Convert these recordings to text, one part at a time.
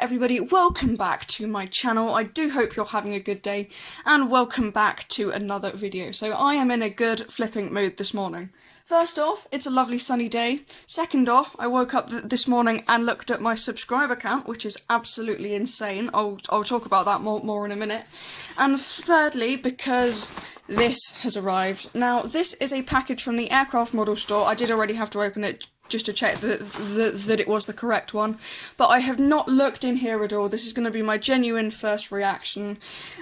everybody, welcome back to my channel. I do hope you're having a good day and welcome back to another video. So I am in a good flipping mood this morning. First off, it's a lovely sunny day. Second off, I woke up this morning and looked at my subscriber count, which is absolutely insane. I'll talk about that more in a minute. And thirdly, because this has arrived. Now, this is a package from the aircraft model store. I did already have to open it just to check that it was the correct one, but I have not looked in here at all. This is going to be my genuine first reaction,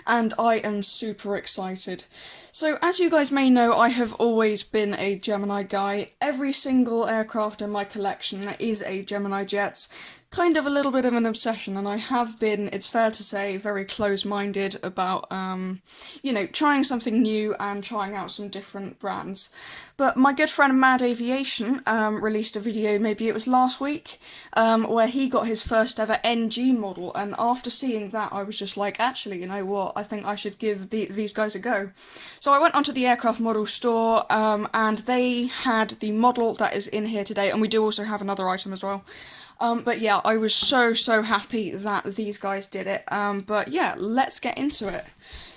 and I am super excited. So, as you guys may know, I have always been a Gemini guy. Every single aircraft in my collection is a Gemini Jets. Kind of a little bit of an obsession, and I have been, it's fair to say, very close-minded about, trying something new and trying out some different brands. But my good friend Mad Aviation released a video, maybe it was last week, where he got his first ever NG model, and after seeing that I was just like, actually, you know what, I think I should give these guys a go. So I went onto the aircraft model store, and they had the model that is in here today, and we do also have another item as well. But yeah, I was so happy that these guys did it. But yeah, let's get into it.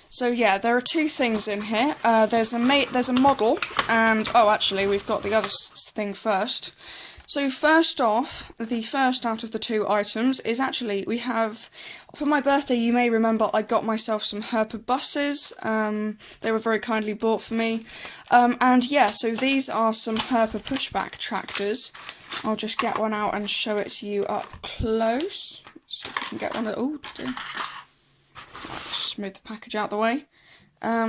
So yeah, there are two things in here. There's a model, and oh, actually, we've got the other thing first. So first off, the first out of the two items is actually, we have, for my birthday, you may remember I got myself some Herpa buses. They were very kindly bought for me. And yeah, so these are some Herpa pushback tractors. I'll just get one out and show it to you up close. Let's see if I can get one of, let's just move the package out of the way.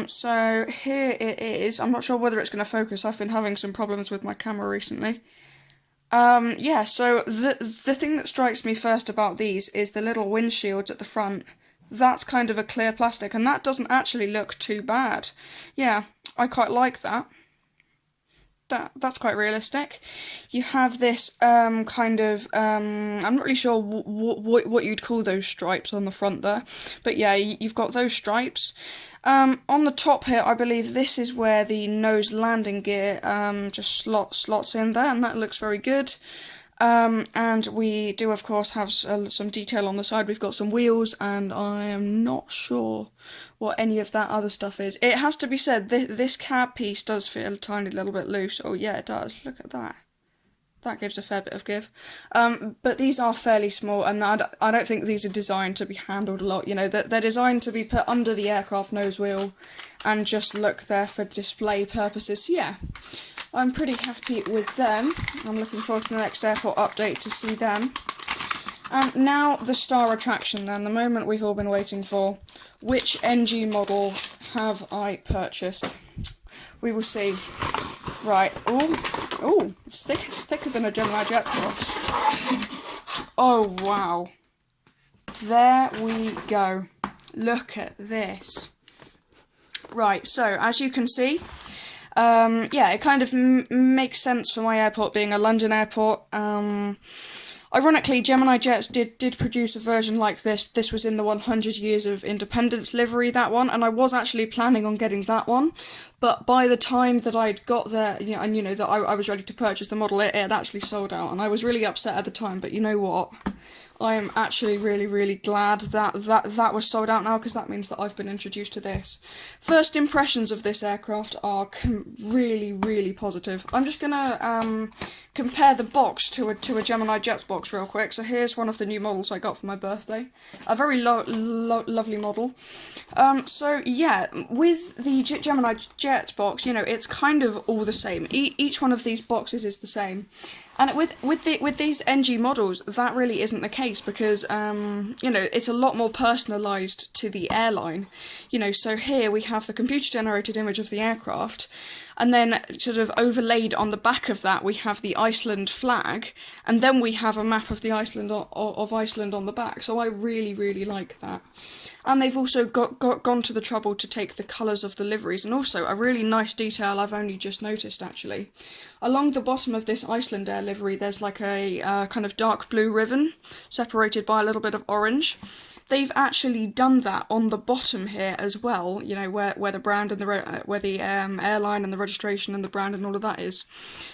So here it is. I'm not sure whether it's going to focus. I've been having some problems with my camera recently. Yeah, so the thing that strikes me first about these is the little windshields at the front. That's kind of a clear plastic, and that doesn't actually look too bad. Yeah, I quite like that. That's quite realistic. You have this I'm not really sure what you'd call those stripes on the front there, but yeah, you've got those stripes. On the top here, I believe this is where the nose landing gear just slots in there, and that looks very good. And we do, of course, have some detail on the side. We've got some wheels, and I am not sure what any of that other stuff is. It has to be said, this cab piece does feel a tiny little bit loose. Oh yeah, it does. Look at that. That gives a fair bit of give. But these are fairly small, and I don't think these are designed to be handled a lot. You know, they're designed to be put under the aircraft nose wheel and just look there for display purposes. So yeah, I'm pretty happy with them. I'm looking forward to the next airport update to see them. And now the star attraction then, the moment we've all been waiting for. Which NG model have I purchased? We will see. Right, oh, it's thicker than a Gemini Jet box. Oh wow. There we go. Look at this. Right, so as you can see, yeah, it kind of makes sense for my airport being a London airport. Ironically, Gemini Jets did produce a version like this. This was in the 100 Years of Independence livery, that one, and I was actually planning on getting that one, but by the time that I'd got there, that I was ready to purchase the model, it had actually sold out, and I was really upset at the time, but you know what? I am actually really glad that was sold out now, because that means that I've been introduced to this. First impressions of this aircraft are really positive. I'm just gonna compare the box to a Gemini Jets box real quick. So here's one of the new models I got for my birthday. A very lovely model. So yeah, with the Gemini Jets box, it's kind of all the same. Each one of these boxes is the same. And with these NG models, that really isn't the case, because it's a lot more personalised to the airline. So here we have the computer-generated image of the aircraft, and then sort of overlaid on the back of that we have the Iceland flag, and then we have a map of the Iceland of Iceland on the back. So I really like that. And they've also gone to the trouble to take the colours of the liveries, and also a really nice detail I've only just noticed actually. Along the bottom of this Iceland Air livery there's like a kind of dark blue ribbon separated by a little bit of orange. They've actually done that on the bottom here as well, where the brand and where the airline and the registration and the brand and all of that is.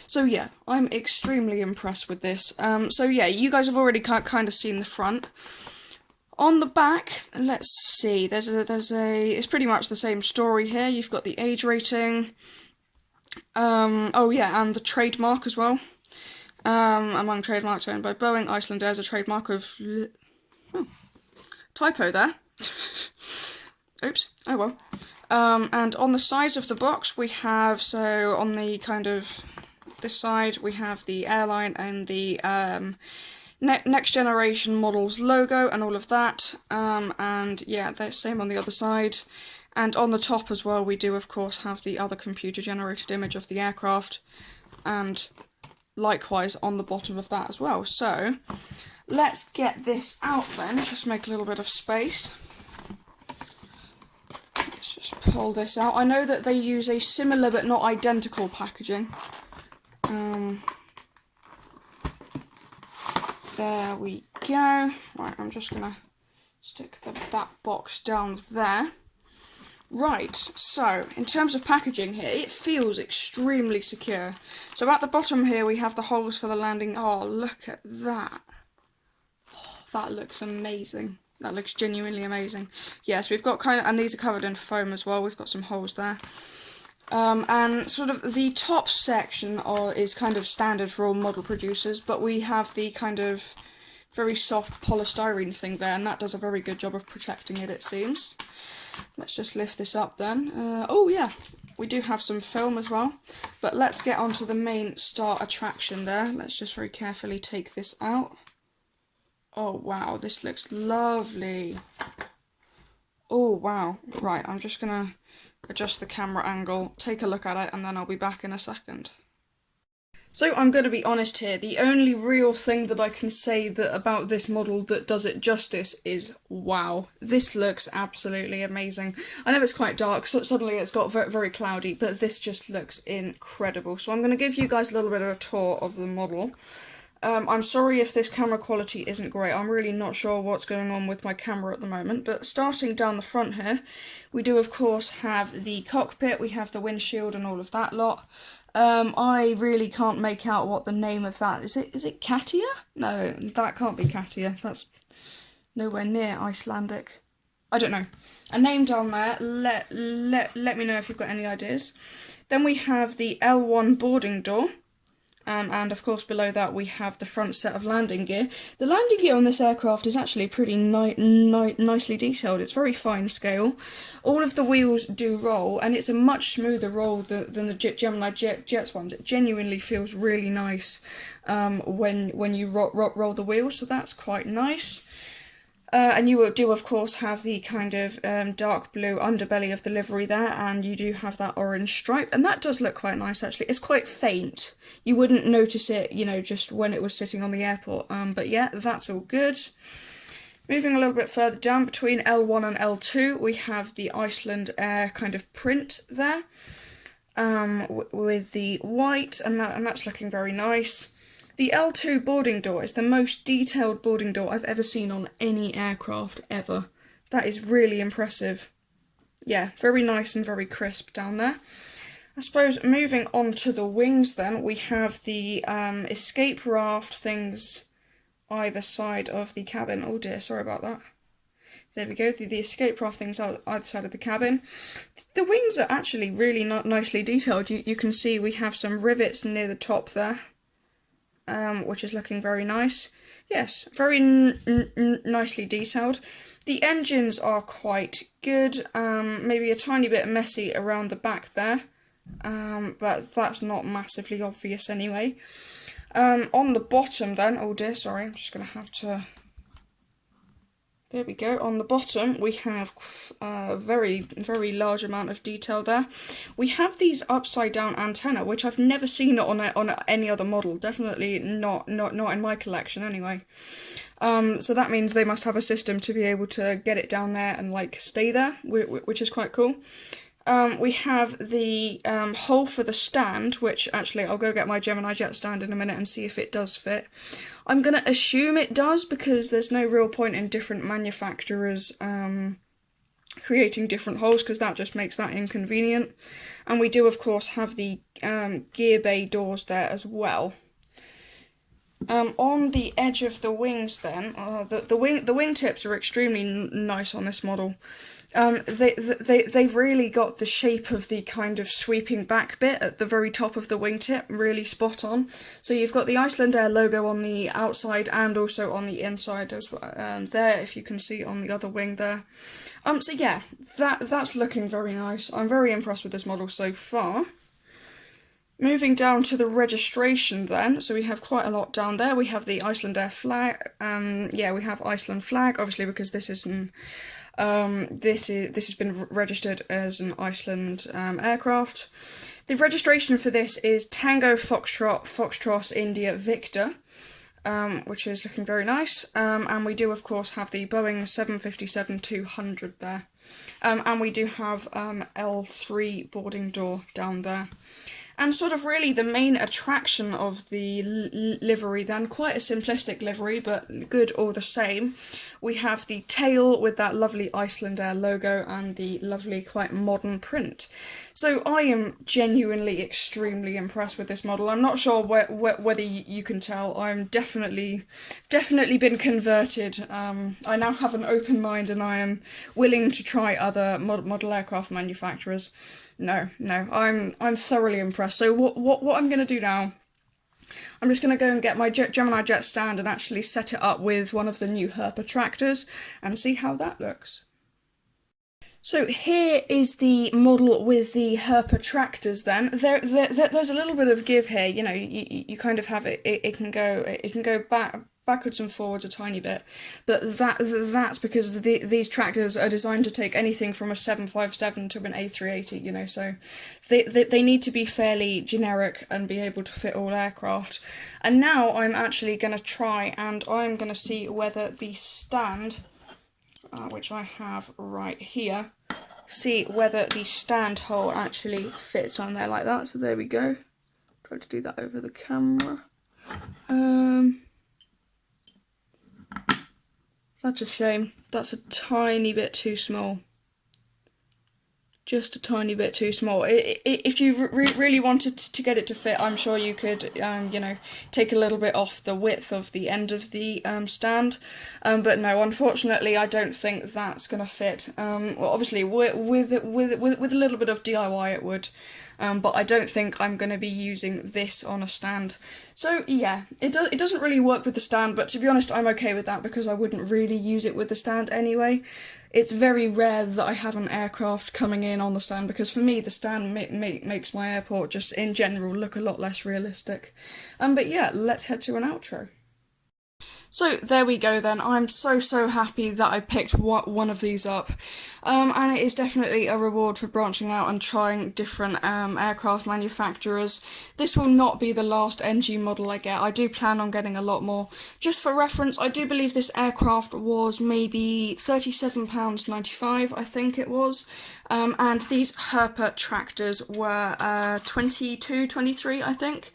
So yeah, I'm extremely impressed with this. So yeah, you guys have already kind of seen the front. On the back, let's see, it's pretty much the same story here. You've got the age rating, oh yeah, and the trademark as well. Among trademarks owned by Boeing, Iceland Air is a trademark of, oh, typo there. Oops, oh well. And on the sides of the box we have, so on the kind of this side we have the airline and the next generation models logo and all of that, and yeah, the same on the other side. And on the top as well we do of course have the other computer generated image of the aircraft, and likewise on the bottom of that as well. So let's get this out then, just make a little bit of space. Let's just pull this out. I know that they use a similar but not identical packaging. There we go. Right, I'm just gonna stick that box down there. Right, so in terms of packaging here, it feels extremely secure. So at the bottom here we have the holes for the landing. Oh, look at that. Oh, that looks amazing. That looks genuinely amazing. Yes, we've got and these are covered in foam as well. We've got some holes there. And sort of the top section is kind of standard for all model producers, but we have the kind of very soft polystyrene thing there, and that does a very good job of protecting it seems. Let's just lift this up then. Oh yeah, we do have some film as well, but let's get onto the main star attraction there. Let's just very carefully take this out. Oh wow, this looks lovely. Oh wow, right, I'm just gonna adjust the camera angle, take a look at it, and then I'll be back in a second. So I'm going to be honest here, the only real thing that I can say about this model that does it justice is wow. This looks absolutely amazing. I know it's quite dark, so suddenly it's got very cloudy, but this just looks incredible. So I'm going to give you guys a little bit of a tour of the model. I'm sorry if this camera quality isn't great. I'm really not sure what's going on with my camera at the moment, but starting down the front here, we do of course have the cockpit, we have the windshield and all of that lot. I really can't make out what the name of that is. Is it Katia? No, that can't be Katia. That's nowhere near Icelandic. I don't know. A name down there. Let me know if you've got any ideas. Then we have the L1 boarding door. And of course below that we have the front set of landing gear. The landing gear on this aircraft is actually pretty nicely detailed. It's very fine scale. All of the wheels do roll, and it's a much smoother roll than the Gemini Jets ones. It genuinely feels really nice when you roll the wheels, so that's quite nice. And you do of course have the kind of dark blue underbelly of the livery there, and you do have that orange stripe, and that does look quite nice actually. It's quite faint. You wouldn't notice it, you know, just when it was sitting on the airport, but yeah, that's all good. Moving a little bit further down, between L1 and L2, we have the Iceland Air kind of print there, with the white, and that's looking very nice. The L2 boarding door is the most detailed boarding door I've ever seen on any aircraft ever. That is really impressive. Yeah, very nice and very crisp down there. I suppose moving on to the wings then, we have the escape raft things either side of the cabin. Oh dear, sorry about that. There we go, the escape raft things either side of the cabin. The wings are actually really nicely detailed. You can see we have some rivets near the top there. Which is looking very nice. Yes, very nicely detailed. The engines are quite good, maybe a tiny bit messy around the back there, but that's not massively obvious anyway. On the bottom then, oh dear, sorry, I'm just going to have to... There we go. On the bottom, we have a very large amount of detail there. We have these upside down antenna, which I've never seen on any other model. Definitely not in my collection anyway. So that means they must have a system to be able to get it down there and like stay there, which is quite cool. We have the hole for the stand, which actually I'll go get my Gemini Jet stand in a minute and see if it does fit. I'm going to assume it does, because there's no real point in different manufacturers creating different holes, because that just makes that inconvenient. And we do of course have the gear bay doors there as well. On the edge of the wings, then, the wingtips are extremely nice on this model. They've really got the shape of the kind of sweeping back bit at the very top of the wingtip, really spot on. So you've got the Icelandair logo on the outside and also on the inside as well. There, if you can see on the other wing there. So yeah, that's looking very nice. I'm very impressed with this model so far. Moving down to the registration then, so we have quite a lot down there. We have the Icelandair flag, yeah, we have Iceland flag, obviously because this has been registered as an Iceland aircraft. The registration for this is Tango Foxtrot India Victor, which is looking very nice, and we do of course have the Boeing 757-200 there, and we do have L3 boarding door down there. And sort of really the main attraction of the livery then, quite a simplistic livery, but good all the same. We have the tail with that lovely Icelandair logo and the lovely, quite modern print. So I am genuinely extremely impressed with this model. I'm not sure whether you can tell. I'm definitely been converted. I now have an open mind and I am willing to try other model aircraft manufacturers. No, I'm thoroughly impressed. So what I'm going to do now, I'm just going to go and get my Gemini Jet stand and actually set it up with one of the new Herpa tractors and see how that looks. So here is the model with the Herpa tractors then. There's a little bit of give here, you know, you kind of have it can go backwards and forwards a tiny bit, but that's because these tractors are designed to take anything from a 757 to an A380, you know, so they need to be fairly generic and be able to fit all aircraft. And now I'm actually going to try and I'm going to see whether the stand, which I have right here, see whether the stand hole actually fits on there like that. So there we go. Try to do that over the camera. That's a shame. That's a tiny bit too small. Just a tiny bit too small. If you really wanted to get it to fit, I'm sure you could, you know, take a little bit off the width of the end of the stand. But no, unfortunately, I don't think that's gonna fit. Well, obviously, with a little bit of DIY, it would. But I don't think I'm going to be using this on a stand. So yeah, it doesn't really work with the stand, but to be honest, I'm okay with that because I wouldn't really use it with the stand anyway. It's very rare that I have an aircraft coming in on the stand because for me the stand makes my airport just in general look a lot less realistic. But yeah, let's head to an outro. So there we go then, I'm so happy that I picked one of these up, and it is definitely a reward for branching out and trying different aircraft manufacturers. This will not be the last NG model I get, I do plan on getting a lot more. Just for reference, I do believe this aircraft was maybe £37.95, I think it was, and these Herpa tractors were 23, I think.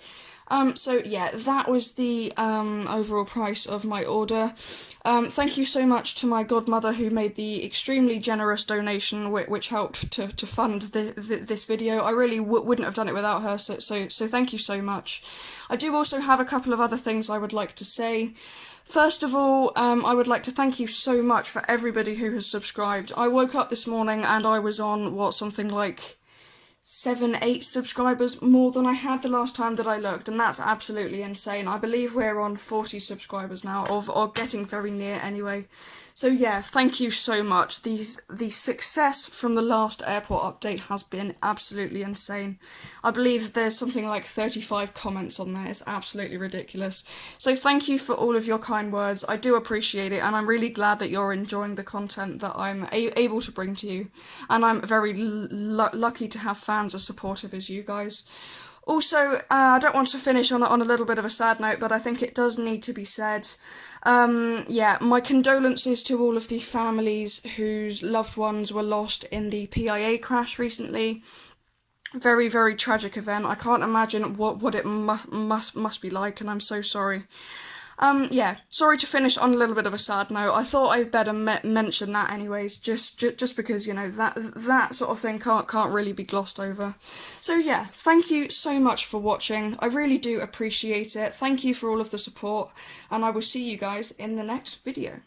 So yeah, that was the overall price of my order. Thank you so much to my godmother who made the extremely generous donation which helped to fund this video. I really wouldn't have done it without her, so thank you so much. I do also have a couple of other things I would like to say. First of all, I would like to thank you so much for everybody who has subscribed. I woke up this morning and I was on, something like 7-8 subscribers more than I had the last time that I looked, and that's absolutely insane. I believe we're on 40 subscribers now, or getting very near anyway. So yeah, thank you so much. The success from the last airport update has been absolutely insane. I believe there's something like 35 comments on there. It's absolutely ridiculous. So thank you for all of your kind words. I do appreciate it, and I'm really glad that you're enjoying the content that I'm able to bring to you. And I'm very lucky to have fans as supportive as you guys. Also, I don't want to finish on a little bit of a sad note, but I think it does need to be said. Yeah, my condolences to all of the families whose loved ones were lost in the PIA crash recently. Very tragic event. I can't imagine what it must be like, and I'm so sorry. Yeah, sorry to finish on a little bit of a sad note. I thought I'd better mention that anyways, just because, you know, that sort of thing can't really be glossed over. So yeah, thank you so much for watching. I really do appreciate it. Thank you for all of the support, and I will see you guys in the next video.